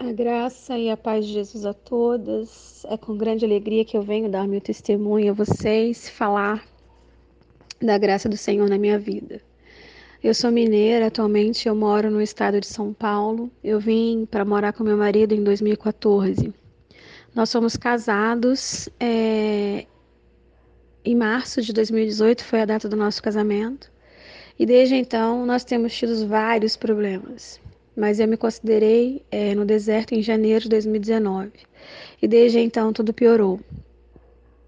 A graça e a paz de Jesus a todas. É com grande alegria que eu venho dar meu testemunho a vocês, falar da graça do Senhor na minha vida. Eu sou mineira, atualmente eu moro no estado de São Paulo. Eu vim para morar com meu marido em 2014. Nós somos casados, em março de 2018 foi a data do nosso casamento. E desde então nós temos tido vários problemas. Mas eu me considerei no deserto em janeiro de 2019. E desde então tudo piorou.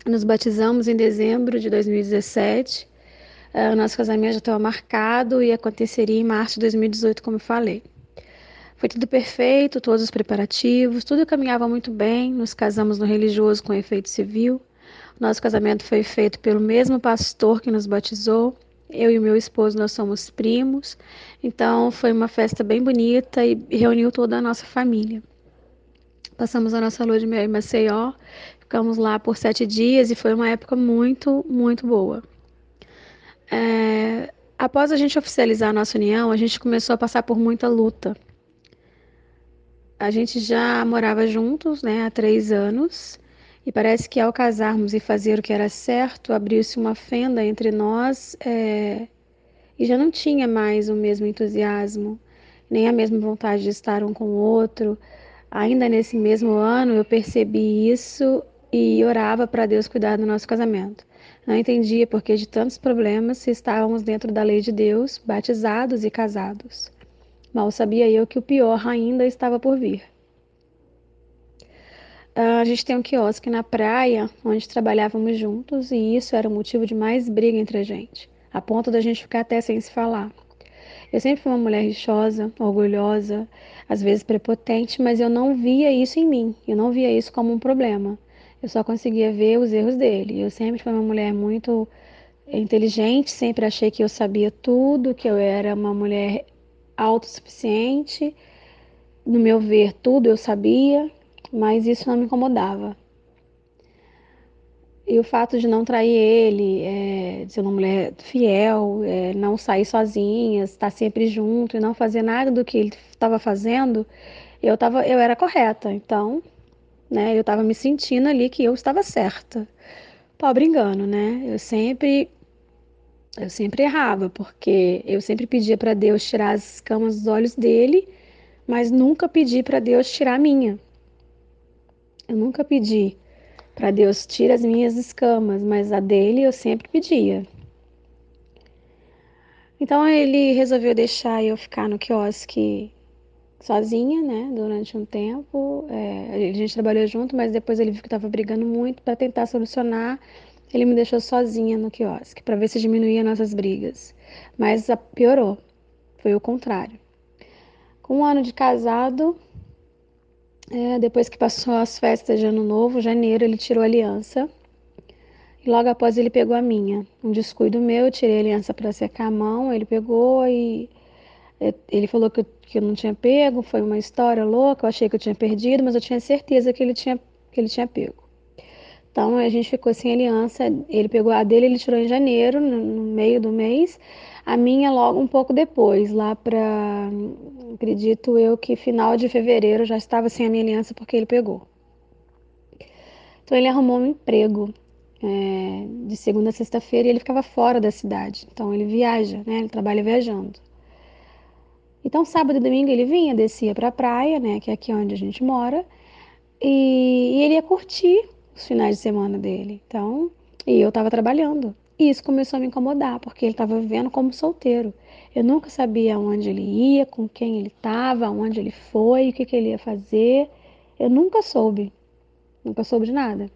Nos batizamos em dezembro de 2017. O nosso casamento já estava marcado e aconteceria em março de 2018, como eu falei. Foi tudo perfeito, todos os preparativos, tudo caminhava muito bem. Nos casamos no religioso com efeito civil. Nosso casamento foi feito pelo mesmo pastor que nos batizou. Eu e o meu esposo, nós somos primos. Então, foi uma festa bem bonita e reuniu toda a nossa família. Passamos a nossa lua de mel em Maceió. Ficamos lá por 7 dias e foi uma época muito, muito boa. Após a gente oficializar a nossa união, a gente começou a passar por muita luta. A gente já morava juntos, né, há 3 anos. E parece que ao casarmos e fazer o que era certo, abriu-se uma fenda entre nós, e já não tinha mais o mesmo entusiasmo, nem a mesma vontade de estar um com o outro. Ainda nesse mesmo ano, eu percebi isso e orava para Deus cuidar do nosso casamento. Não entendia porque de tantos problemas se estávamos dentro da lei de Deus, batizados e casados. Mal sabia eu que o pior ainda estava por vir. A gente tem um quiosque na praia, onde trabalhávamos juntos, e isso era o motivo de mais briga entre a gente, a ponto da gente ficar até sem se falar. Eu sempre fui uma mulher rixosa, orgulhosa, às vezes prepotente, mas eu não via isso em mim, eu não via isso como um problema. Eu só conseguia ver os erros dele. Eu sempre fui uma mulher muito inteligente, sempre achei que eu sabia tudo, que eu era uma mulher autossuficiente. No meu ver, tudo eu sabia, mas isso não me incomodava. E o fato de não trair ele, de ser uma mulher fiel, não sair sozinha, estar sempre junto e não fazer nada do que ele estava fazendo, eu era correta. Então, né, eu estava me sentindo ali que eu estava certa. Pobre engano, né? Eu sempre errava, porque eu sempre pedia para Deus tirar as escamas dos olhos dele, mas nunca pedi para Deus tirar a minha. Eu nunca pedi para Deus tirar as minhas escamas, mas a dele eu sempre pedia. Então ele resolveu deixar eu ficar no quiosque sozinha, né, durante um tempo. A gente trabalhou junto, mas depois ele viu que estava brigando muito para tentar solucionar. Ele me deixou sozinha no quiosque para ver se diminuía nossas brigas. Mas piorou, foi o contrário. Com 1 ano de casado, depois que passou as festas de Ano Novo, janeiro, ele tirou a aliança. E logo após ele pegou a minha. Um descuido meu, eu tirei a aliança para secar a mão, ele pegou e ele falou que eu não tinha pego, foi uma história louca, eu achei que eu tinha perdido, mas eu tinha certeza que ele tinha pego. Então a gente ficou sem aliança, ele pegou a dele, ele tirou em janeiro, no meio do mês, a minha logo um pouco depois, lá para, acredito eu que final de fevereiro eu já estava sem a minha aliança porque ele pegou. Então ele arrumou um emprego de segunda a sexta-feira e ele ficava fora da cidade. Então ele viaja, né? Ele trabalha viajando. Então sábado e domingo ele vinha, descia para a praia, né? Que é aqui onde a gente mora, e ele ia curtir os finais de semana dele. Então, e eu estava trabalhando. E isso começou a me incomodar, porque ele estava vivendo como solteiro. Eu nunca sabia onde ele ia, com quem ele estava, onde ele foi, o que ele ia fazer. Eu nunca soube de nada.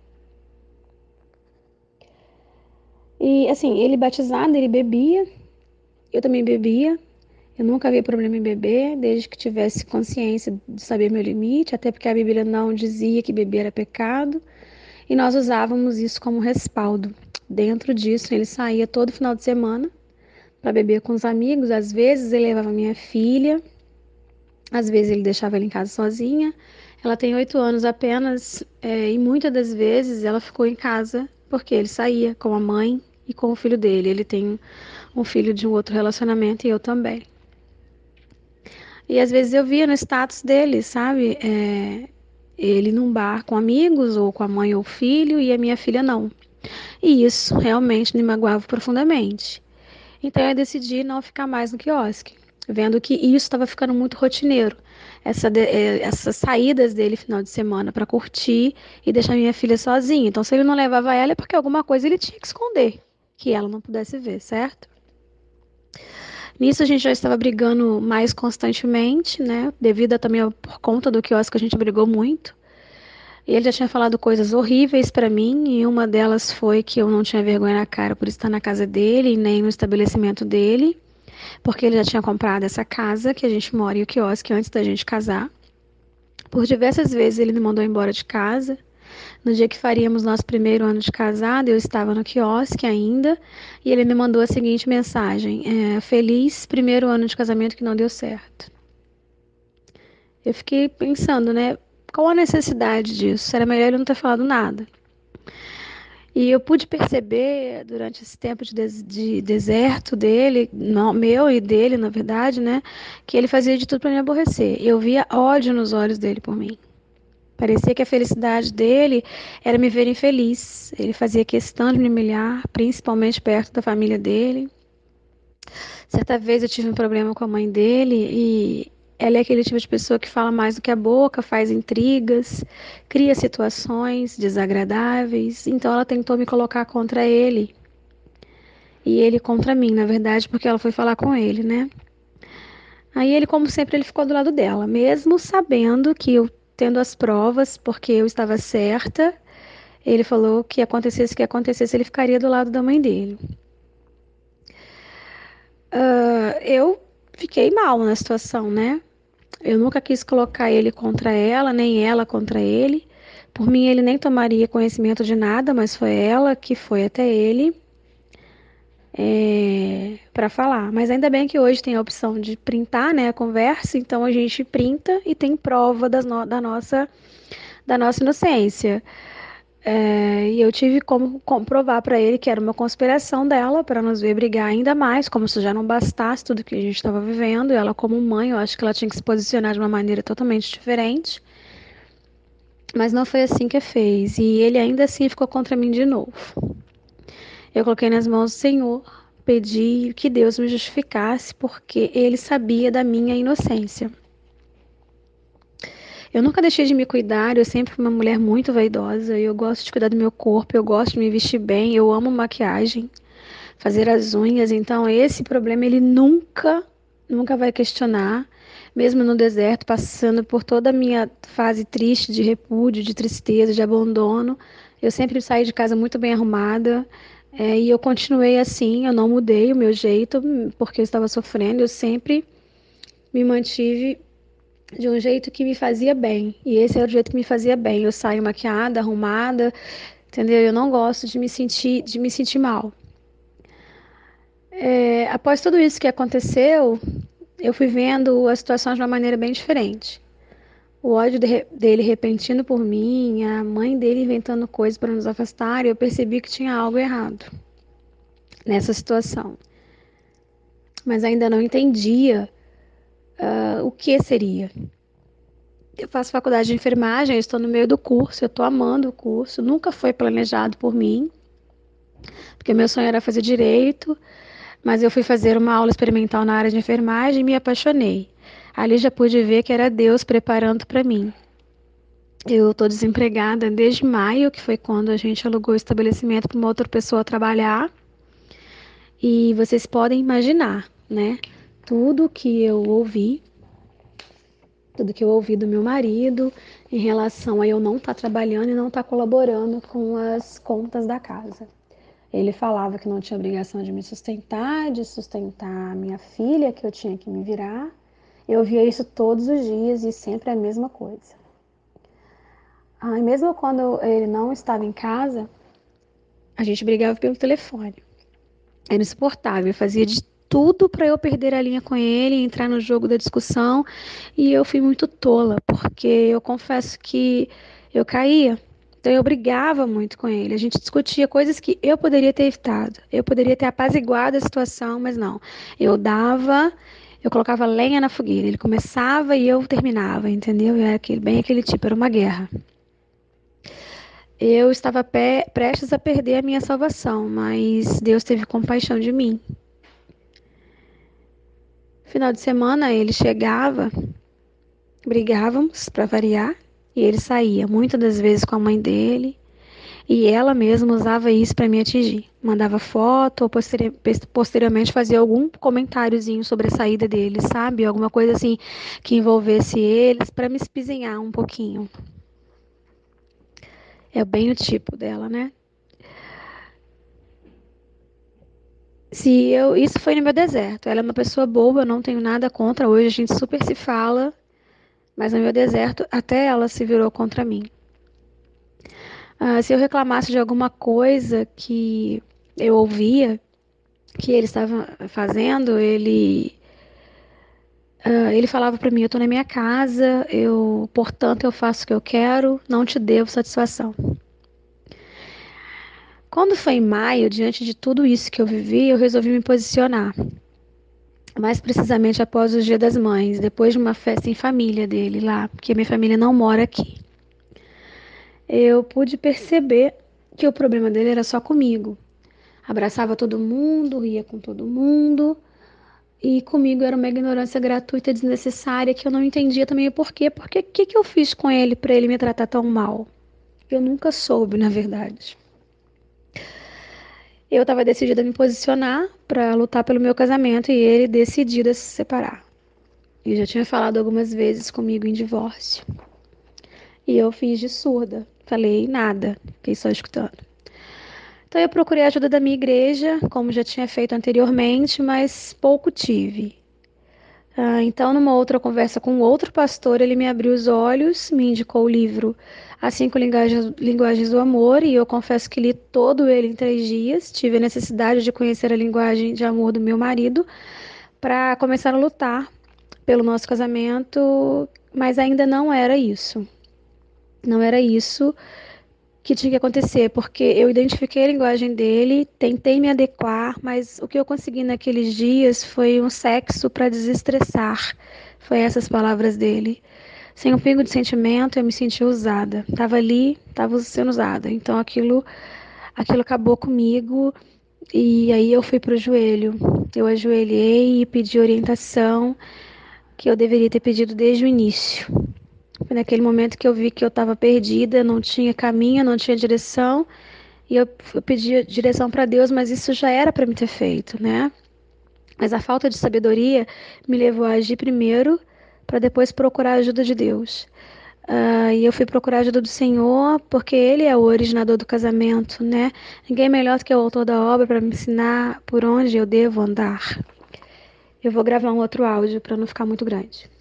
E assim, ele batizado, ele bebia, eu também bebia. Eu nunca vi problema em beber, desde que tivesse consciência de saber meu limite, até porque a Bíblia não dizia que beber era pecado, e nós usávamos isso como respaldo. Dentro disso, ele saía todo final de semana para beber com os amigos, às vezes ele levava minha filha, às vezes ele deixava ela em casa sozinha. Ela tem 8 anos apenas, e muitas das vezes ela ficou em casa porque ele saía com a mãe e com o filho dele. Ele tem um filho de um outro relacionamento e eu também. E às vezes eu via no status dele, sabe? Ele num bar com amigos, ou com a mãe ou o filho, e a minha filha não. E isso realmente me magoava profundamente. Então eu decidi não ficar mais no quiosque, vendo que isso estava ficando muito rotineiro. Essas saídas dele final de semana para curtir e deixar minha filha sozinha. Então, se ele não levava ela, é porque alguma coisa ele tinha que esconder, que ela não pudesse ver, certo? Nisso a gente já estava brigando mais constantemente, né? Devido também por conta do quiosque a gente brigou muito. E ele já tinha falado coisas horríveis para mim, e uma delas foi que eu não tinha vergonha na cara por estar na casa dele, nem no estabelecimento dele, porque ele já tinha comprado essa casa que a gente mora e o quiosque antes da gente casar. Por diversas vezes ele me mandou embora de casa. No dia que faríamos nosso primeiro ano de casado, eu estava no quiosque ainda, e ele me mandou a seguinte mensagem: feliz primeiro ano de casamento que não deu certo. Eu fiquei pensando, né? Qual a necessidade disso? Era melhor ele não ter falado nada. E eu pude perceber durante esse tempo de deserto dele, não, meu e dele, na verdade, né, que ele fazia de tudo para me aborrecer. Eu via ódio nos olhos dele por mim. Parecia que a felicidade dele era me ver infeliz. Ele fazia questão de me humilhar, principalmente perto da família dele. Certa vez eu tive um problema com a mãe dele e ela é aquele tipo de pessoa que fala mais do que a boca, faz intrigas, cria situações desagradáveis. Então ela tentou me colocar contra ele e ele contra mim, na verdade, porque ela foi falar com ele, né? Aí ele, como sempre, ele ficou do lado dela, mesmo sabendo que eu tendo as provas, porque eu estava certa, ele falou que acontecesse o que acontecesse, ele ficaria do lado da mãe dele. Eu fiquei mal na situação, né? Eu nunca quis colocar ele contra ela, nem ela contra ele. Por mim, ele nem tomaria conhecimento de nada, mas foi ela que foi até ele para falar. Mas ainda bem que hoje tem a opção de printar, né, a conversa, então a gente printa e tem prova da nossa inocência. E eu tive como comprovar para ele que era uma conspiração dela para nos ver brigar ainda mais, como se já não bastasse tudo que a gente estava vivendo. E ela, como mãe, eu acho que ela tinha que se posicionar de uma maneira totalmente diferente. Mas não foi assim que fez. E ele ainda assim ficou contra mim de novo. Eu coloquei nas mãos do Senhor, pedi que Deus me justificasse, porque ele sabia da minha inocência. Eu nunca deixei de me cuidar, eu sempre fui uma mulher muito vaidosa, eu gosto de cuidar do meu corpo, eu gosto de me vestir bem, eu amo maquiagem, fazer as unhas, então esse problema ele nunca vai questionar, mesmo no deserto, passando por toda a minha fase triste de repúdio, de tristeza, de abandono, eu sempre saí de casa muito bem arrumada, e eu continuei assim, eu não mudei o meu jeito, porque eu estava sofrendo, eu sempre me mantive de um jeito que me fazia bem. E esse era o jeito que me fazia bem. Eu saio maquiada, arrumada, entendeu? Eu não gosto de me sentir mal. Após tudo isso que aconteceu, eu fui vendo a situação de uma maneira bem diferente. O ódio dele repentino por mim, a mãe dele inventando coisas para nos afastar, e eu percebi que tinha algo errado nessa situação. Mas ainda não entendia o que seria. Eu faço faculdade de enfermagem, eu estou no meio do curso, eu estou amando o curso, nunca foi planejado por mim, porque meu sonho era fazer direito, mas eu fui fazer uma aula experimental na área de enfermagem e me apaixonei. Ali já pude ver que era Deus preparando para mim. Eu estou desempregada desde maio, que foi quando a gente alugou o estabelecimento para uma outra pessoa trabalhar, e vocês podem imaginar, né? Tudo que eu ouvi tudo que eu ouvi do meu marido em relação a eu não estar trabalhando e não estar colaborando com as contas da casa. Ele falava que não tinha obrigação de me sustentar, de sustentar a minha filha, que eu tinha que me virar. Eu via isso todos os dias e sempre a mesma coisa. E mesmo quando ele não estava em casa, a gente brigava pelo telefone. Era insuportável, eu fazia de tudo para eu perder a linha com ele, entrar no jogo da discussão, e eu fui muito tola, porque eu confesso que eu caía. Então eu brigava muito com ele. A gente discutia coisas que eu poderia ter evitado. Eu poderia ter apaziguado a situação, mas não. Eu dava Eu colocava lenha na fogueira. Ele começava e eu terminava, entendeu? Era bem aquele tipo, era uma guerra. Eu estava prestes a perder a minha salvação, mas Deus teve compaixão de mim. Final de semana ele chegava, brigávamos para variar, e ele saía, muitas das vezes com a mãe dele, e ela mesma usava isso para me atingir. Mandava foto ou posteriormente fazia algum comentáriozinho sobre a saída dele, sabe? Alguma coisa assim que envolvesse eles para me espizinhar um pouquinho. É bem o tipo dela, né? Isso foi no meu deserto. Ela é uma pessoa boa, eu não tenho nada contra. Hoje a gente super se fala, mas no meu deserto até ela se virou contra mim. Se eu reclamasse de alguma coisa que eu ouvia que ele estava fazendo, ele falava para mim: eu estou na minha casa, portanto, eu faço o que eu quero, não te devo satisfação. Quando foi em maio, diante de tudo isso que eu vivi, eu resolvi me posicionar. Mais precisamente após o Dia das Mães, depois de uma festa em família dele lá, porque minha família não mora aqui. Eu pude perceber que o problema dele era só comigo. Abraçava todo mundo, ria com todo mundo, e comigo era uma ignorância gratuita e desnecessária que eu não entendia também o porquê. Porque o que eu fiz com ele para ele me tratar tão mal? Eu nunca soube, na verdade. Eu estava decidida a me posicionar para lutar pelo meu casamento e ele decidido a se separar. Ele já tinha falado algumas vezes comigo em divórcio. E eu fiz de surda. Falei nada, fiquei só escutando. Então eu procurei a ajuda da minha igreja, como já tinha feito anteriormente, mas pouco tive. Então, numa outra conversa com outro pastor, ele me abriu os olhos, me indicou o livro As Cinco Linguagens do Amor, e eu confesso que li todo ele em 3 dias. Tive a necessidade de conhecer a linguagem de amor do meu marido para começar a lutar pelo nosso casamento, mas ainda não era isso. Não era isso que tinha que acontecer, porque eu identifiquei a linguagem dele, tentei me adequar, mas o que eu consegui naqueles dias foi um sexo para desestressar. Foi essas palavras dele. Sem um pingo de sentimento, eu me senti usada. Tava ali, tava sendo usada. Então aquilo acabou comigo e aí eu fui pro joelho. Eu ajoelhei e pedi orientação que eu deveria ter pedido desde o início. Foi naquele momento que eu vi que eu estava perdida, não tinha caminho, não tinha direção, e eu pedi direção para Deus, mas isso já era para me ter feito, né? Mas a falta de sabedoria me levou a agir primeiro, para depois procurar a ajuda de Deus. E eu fui procurar a ajuda do Senhor, porque Ele é o originador do casamento, né? Ninguém melhor do que o autor da obra para me ensinar por onde eu devo andar. Eu vou gravar um outro áudio para não ficar muito grande.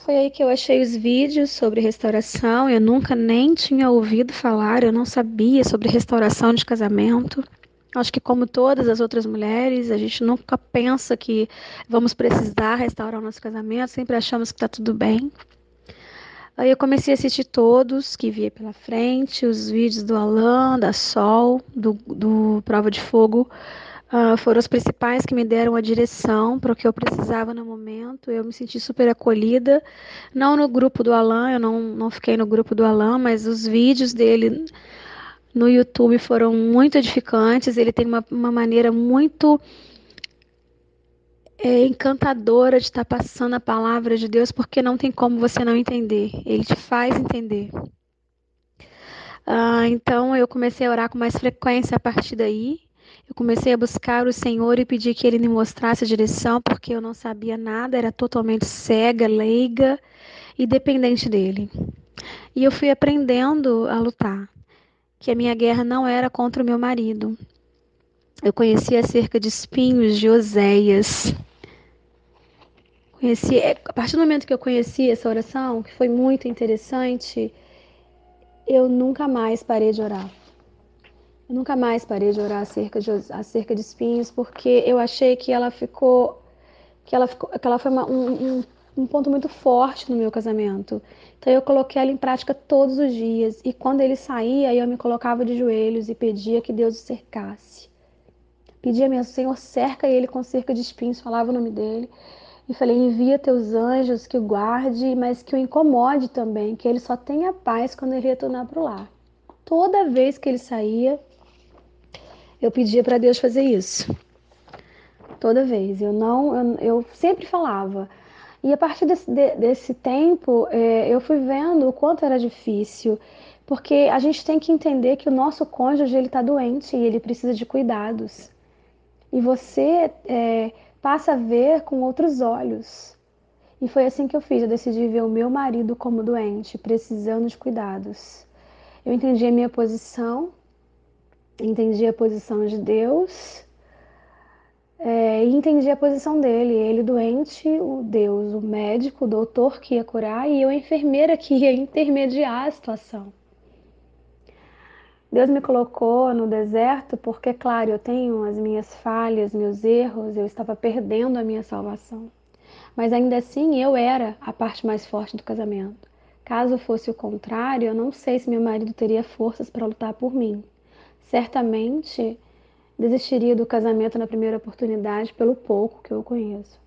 Foi aí que eu achei os vídeos sobre restauração. Eu nunca nem tinha ouvido falar, eu não sabia sobre restauração de casamento. Acho que, como todas as outras mulheres, a gente nunca pensa que vamos precisar restaurar o nosso casamento, sempre achamos que está tudo bem. Aí eu comecei a assistir todos que via pela frente, os vídeos do Alan, da Sol, do Prova de Fogo. Foram os principais que me deram a direção para o que eu precisava no momento. Eu me senti super acolhida, não no grupo do Alan, eu não fiquei no grupo do Alan, mas os vídeos dele no YouTube foram muito edificantes. Ele tem uma maneira muito encantadora de estar passando a palavra de Deus, porque não tem como você não entender. Ele te faz entender. Então eu comecei a orar com mais frequência a partir daí. Eu comecei a buscar o Senhor e pedir que Ele me mostrasse a direção, porque eu não sabia nada, era totalmente cega, leiga e dependente dele. E eu fui aprendendo a lutar, que a minha guerra não era contra o meu marido. Eu conheci acerca de espinhos de Oséias. A partir do momento que eu conheci essa oração, que foi muito interessante, eu nunca mais parei de orar. Eu nunca mais parei de orar acerca de espinhos, porque eu achei que ela foi um ponto muito forte no meu casamento. Então eu coloquei ela em prática todos os dias. E quando ele saía, eu me colocava de joelhos e pedia que Deus o cercasse. Pedia mesmo, Senhor, cerca ele com cerca de espinhos, falava o nome dele. E falei, envia teus anjos que o guarde, mas que o incomode também, que ele só tenha paz quando ele retornar para o lar. Toda vez que ele saía, eu pedia para Deus fazer isso. Toda vez. Eu sempre falava. E a partir desse tempo, eu fui vendo o quanto era difícil, porque a gente tem que entender que o nosso cônjuge ele está doente e ele precisa de cuidados. E você passa a ver com outros olhos. E foi assim que eu fiz. Eu decidi ver o meu marido como doente, precisando de cuidados. Eu entendi a minha posição, entendi a posição de Deus, e entendi a posição dele. Ele doente, o Deus, o médico, o doutor que ia curar, e eu a enfermeira que ia intermediar a situação. Deus me colocou no deserto porque, claro, eu tenho as minhas falhas, meus erros, eu estava perdendo a minha salvação. Mas ainda assim eu era a parte mais forte do casamento. Caso fosse o contrário, eu não sei se meu marido teria forças para lutar por mim. Certamente desistiria do casamento na primeira oportunidade pelo pouco que eu conheço.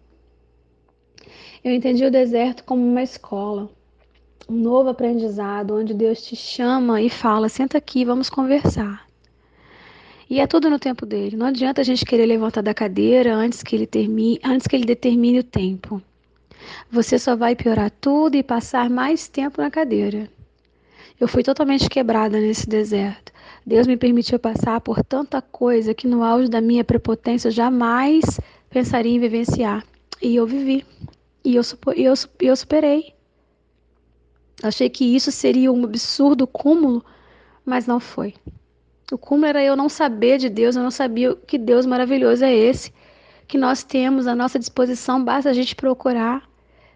Eu entendi o deserto como uma escola, um novo aprendizado, onde Deus te chama e fala: senta aqui, vamos conversar. E é tudo no tempo dele. Não adianta a gente querer levantar da cadeira antes que ele determine o tempo. Você só vai piorar tudo e passar mais tempo na cadeira. Eu fui totalmente quebrada nesse deserto. Deus me permitiu passar por tanta coisa que no auge da minha prepotência eu jamais pensaria em vivenciar. E eu vivi. E eu superei. Achei que isso seria um absurdo cúmulo, mas não foi. O cúmulo era eu não saber de Deus, eu não sabia que Deus maravilhoso é esse, que nós temos à nossa disposição, basta a gente procurar,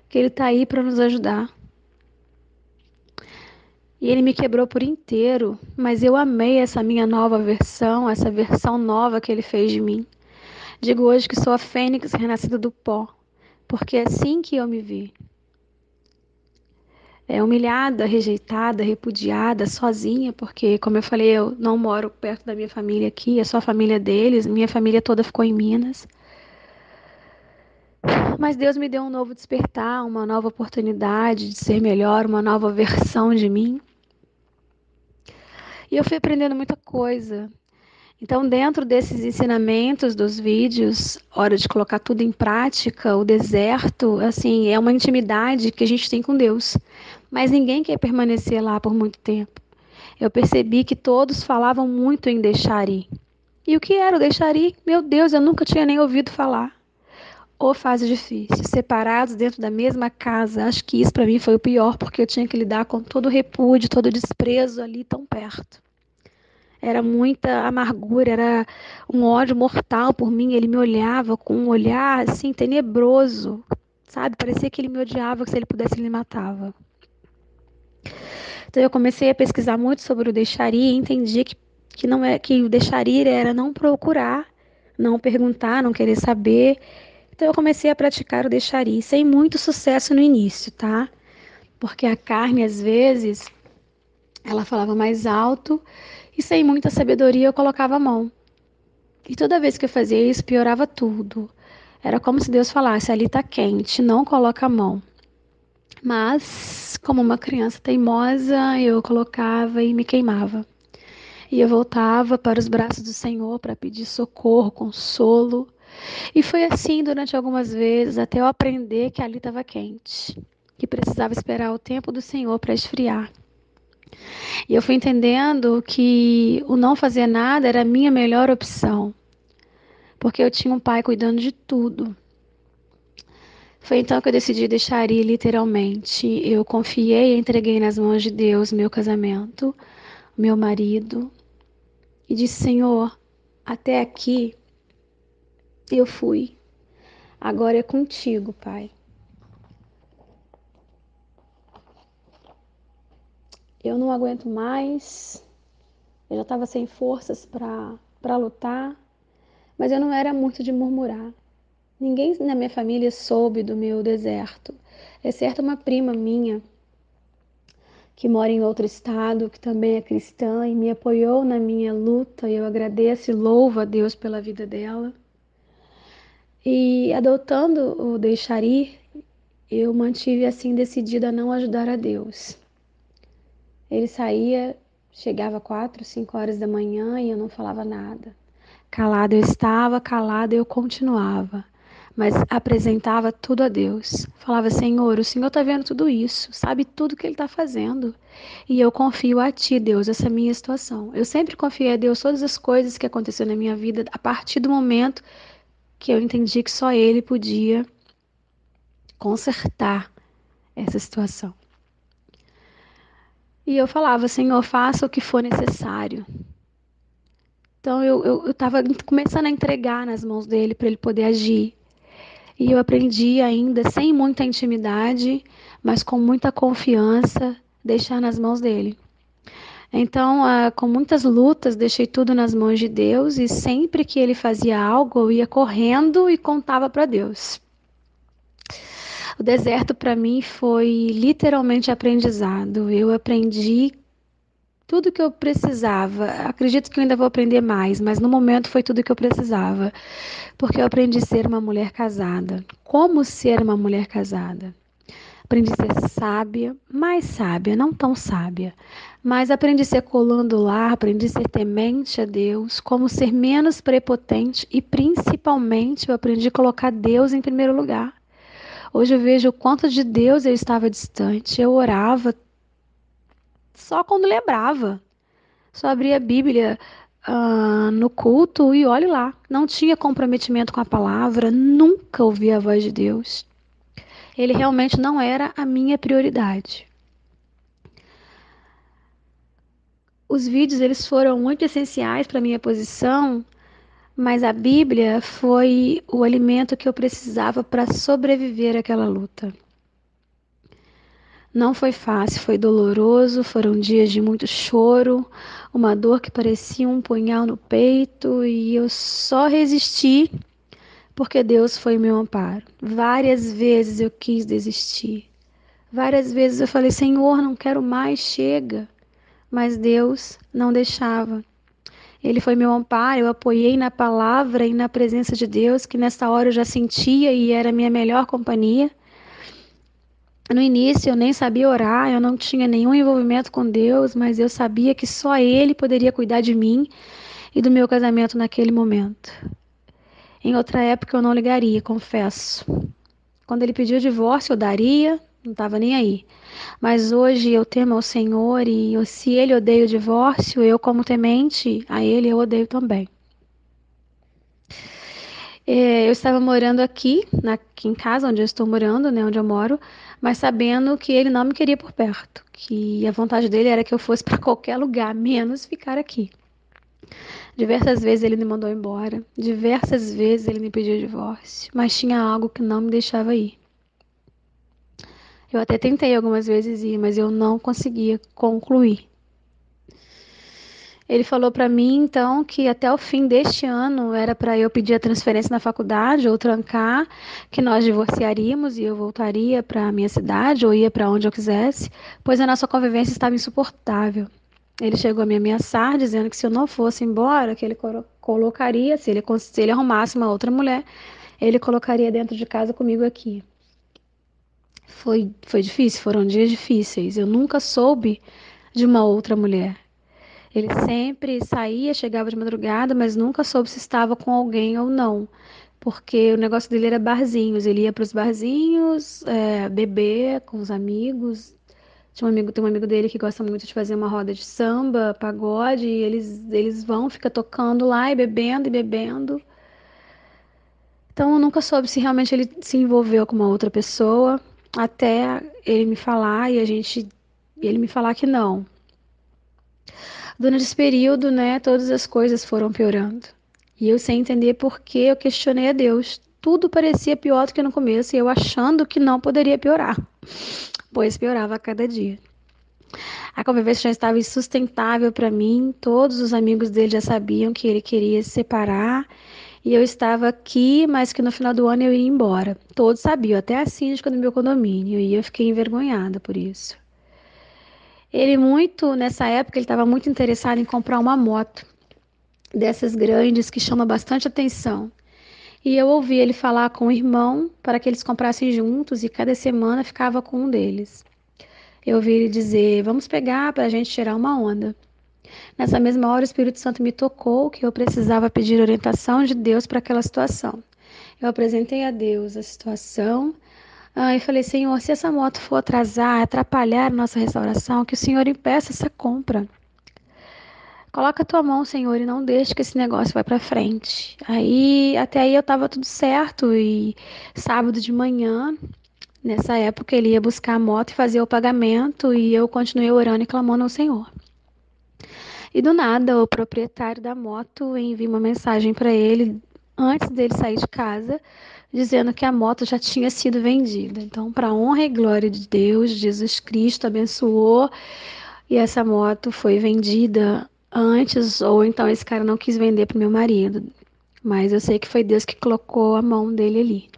que Ele está aí para nos ajudar. E Ele me quebrou por inteiro, mas eu amei essa minha nova versão, essa versão nova que Ele fez de mim. Digo hoje que sou a fênix renascida do pó, porque é assim que eu me vi. Humilhada, rejeitada, repudiada, sozinha, porque, como eu falei, eu não moro perto da minha família aqui, é só a família deles, minha família toda ficou em Minas. Mas Deus me deu um novo despertar, uma nova oportunidade de ser melhor, uma nova versão de mim. E eu fui aprendendo muita coisa. Então, dentro desses ensinamentos dos vídeos, hora de colocar tudo em prática, o deserto, assim, é uma intimidade que a gente tem com Deus. Mas ninguém quer permanecer lá por muito tempo. Eu percebi que todos falavam muito em deixar ir. E o que era o deixar ir? Meu Deus, eu nunca tinha nem ouvido falar. Ô fase difícil, separados dentro da mesma casa. Acho que isso para mim foi o pior, porque eu tinha que lidar com todo o repúdio, todo o desprezo ali tão perto. Era muita amargura, era um ódio mortal por mim. Ele me olhava com um olhar assim tenebroso, sabe? Parecia que ele me odiava, que se ele pudesse ele me matava. Então eu comecei a pesquisar muito sobre o deixaria e entendi que não é que o deixaria era não procurar, não perguntar, não querer saber. Então eu comecei a praticar o deixaria, sem muito sucesso no início, tá? Porque a carne às vezes ela falava mais alto e sem muita sabedoria eu colocava a mão. E toda vez que eu fazia isso, piorava tudo. Era como se Deus falasse: ali tá quente, não coloca a mão. Mas, como uma criança teimosa, eu colocava e me queimava. E eu voltava para os braços do Senhor para pedir socorro, consolo. E foi assim durante algumas vezes, até eu aprender que ali estava quente, que precisava esperar o tempo do Senhor para esfriar. E eu fui entendendo que o não fazer nada era a minha melhor opção, porque eu tinha um pai cuidando de tudo. Foi então que eu decidi deixar ir literalmente. Eu confiei e entreguei nas mãos de Deus meu casamento, meu marido, e disse: Senhor, até aqui eu fui. Agora é contigo, Pai. Eu não aguento mais. Eu já estava sem forças para lutar, mas eu não era muito de murmurar. Ninguém na minha família soube do meu deserto, exceto uma prima minha que mora em outro estado, que também é cristã e me apoiou na minha luta. Eu agradeço e louvo a Deus pela vida dela. E adotando o deixar ir, eu mantive assim decidida a não ajudar a Deus. Ele saía, chegava 4, 5 horas da manhã e eu não falava nada. Calada eu estava, calada eu continuava, mas apresentava tudo a Deus. Falava, Senhor, o Senhor está vendo tudo isso, sabe tudo que Ele está fazendo. E eu confio a Ti, Deus, essa é a minha situação. Eu sempre confiei a Deus todas as coisas que aconteceram na minha vida a partir do momento que eu entendi que só Ele podia consertar essa situação. E eu falava, Senhor, faça o que for necessário. Então eu estava começando a entregar nas mãos dele para ele poder agir. E eu aprendi ainda, sem muita intimidade, mas com muita confiança, deixar nas mãos dele. Então, com muitas lutas, deixei tudo nas mãos de Deus e sempre que ele fazia algo, eu ia correndo e contava para Deus. O deserto para mim foi literalmente aprendizado. Eu aprendi tudo que eu precisava. Acredito que eu ainda vou aprender mais, mas no momento foi tudo que eu precisava, porque eu aprendi a ser uma mulher casada. Como ser uma mulher casada? Aprendi a ser sábia, mais sábia, não tão sábia, mas aprendi a ser colando lá, aprendi a ser temente a Deus, como ser menos prepotente e principalmente eu aprendi a colocar Deus em primeiro lugar. Hoje eu vejo o quanto de Deus eu estava distante. Eu orava só quando lembrava. Só abria a Bíblia no culto e olhe lá. Não tinha comprometimento com a palavra, nunca ouvi a voz de Deus. Ele realmente não era a minha prioridade. Os vídeos eles foram muito essenciais para a minha posição, mas a Bíblia foi o alimento que eu precisava para sobreviver àquela luta. Não foi fácil, foi doloroso, foram dias de muito choro, uma dor que parecia um punhal no peito e eu só resisti porque Deus foi meu amparo. Várias vezes eu quis desistir. Várias vezes eu falei, Senhor, não quero mais, chega. Mas Deus não deixava. Ele foi meu amparo, eu apoiei na palavra e na presença de Deus, que nessa hora eu já sentia e era a minha melhor companhia. No início eu nem sabia orar, eu não tinha nenhum envolvimento com Deus, mas eu sabia que só Ele poderia cuidar de mim e do meu casamento naquele momento. Em outra época eu não ligaria, confesso. Quando ele pediu o divórcio, eu daria, não estava nem aí. Mas hoje eu temo ao Senhor e se Ele odeia o divórcio, eu como temente a Ele, eu odeio também. Eu estava morando aqui em casa, onde eu estou morando, né, onde eu moro, mas sabendo que ele não me queria por perto, que a vontade dele era que eu fosse para qualquer lugar, menos ficar aqui. Diversas vezes ele me mandou embora, diversas vezes ele me pediu divórcio, mas tinha algo que não me deixava ir. Eu até tentei algumas vezes ir, mas eu não conseguia concluir. Ele falou para mim, então, que até o fim deste ano era para eu pedir a transferência na faculdade ou trancar, que nós divorciaríamos e eu voltaria para a minha cidade ou ia para onde eu quisesse, pois a nossa convivência estava insuportável. Ele chegou a me ameaçar, dizendo que se eu não fosse embora, que ele colocaria, se ele arrumasse uma outra mulher, ele colocaria dentro de casa comigo aqui. Foi difícil, foram dias difíceis. Eu nunca soube de uma outra mulher. Ele sempre saía, chegava de madrugada, mas nunca soube se estava com alguém ou não. Porque o negócio dele era barzinhos. Ele ia para os barzinhos, beber com os amigos. Tem um amigo dele que gosta muito de fazer uma roda de samba, pagode, e eles vão, fica tocando lá e bebendo. Então eu nunca soube se realmente ele se envolveu com uma outra pessoa, até ele me falar ele me falar que não. Durante esse período, né, todas as coisas foram piorando. E eu sem entender por que eu questionei a Deus. Tudo parecia pior do que no começo e eu achando que não poderia piorar, pois piorava a cada dia. A convivência já estava insustentável para mim, todos os amigos dele já sabiam que ele queria se separar E eu estava aqui, mas que no final do ano eu ia embora. Todos sabiam, até a síndica do meu condomínio, e eu fiquei envergonhada por isso. Ele muito, nessa época, ele estava muito interessado em comprar uma moto dessas grandes que chama bastante atenção. E eu ouvi ele falar com o irmão para que eles comprassem juntos e cada semana ficava com um deles. Eu ouvi ele dizer: Vamos pegar para a gente tirar uma onda. Nessa mesma hora, o Espírito Santo me tocou que eu precisava pedir orientação de Deus para aquela situação. Eu apresentei a Deus a situação e falei: Senhor, se essa moto for atrasar, atrapalhar a nossa restauração, que o Senhor impeça essa compra. Coloca a tua mão, Senhor, e não deixe que esse negócio vá para frente. Até aí eu estava tudo certo e sábado de manhã, nessa época, ele ia buscar a moto e fazer o pagamento e eu continuei orando e clamando ao Senhor. E do nada, o proprietário da moto envia uma mensagem para ele antes dele sair de casa, dizendo que a moto já tinha sido vendida. Então, para honra e glória de Deus, Jesus Cristo abençoou e essa moto foi vendida antes, ou então esse cara não quis vender para meu marido. Mas eu sei que foi Deus que colocou a mão dele ali.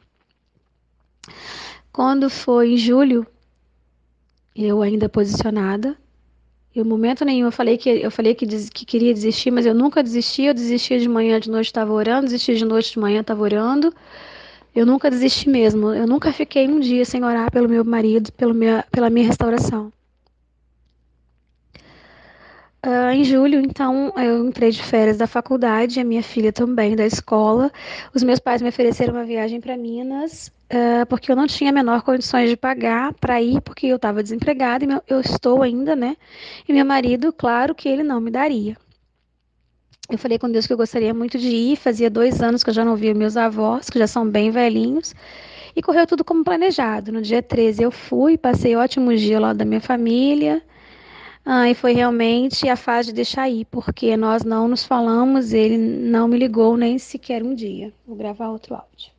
Quando foi em julho, eu ainda posicionada, em momento nenhum eu falei que queria desistir, mas eu nunca desisti. Eu desistia de manhã, de noite estava orando, desistia de noite, de manhã estava orando. Eu nunca desisti mesmo. Eu nunca fiquei um dia sem orar pelo meu marido, pela minha restauração. Em julho, então, eu entrei de férias da faculdade, a minha filha também da escola. Os meus pais me ofereceram uma viagem para Minas, porque eu não tinha a menor condições de pagar para ir, porque eu estava desempregada e eu estou ainda, né? E meu marido, claro que ele não me daria. Eu falei com Deus que eu gostaria muito de ir. Fazia 2 anos que eu já não via meus avós, que já são bem velhinhos. E correu tudo como planejado. No dia 13 eu fui, passei ótimos dias lá da minha família. E foi realmente a fase de deixar ir, porque nós não nos falamos, ele não me ligou nem sequer um dia. Vou gravar outro áudio.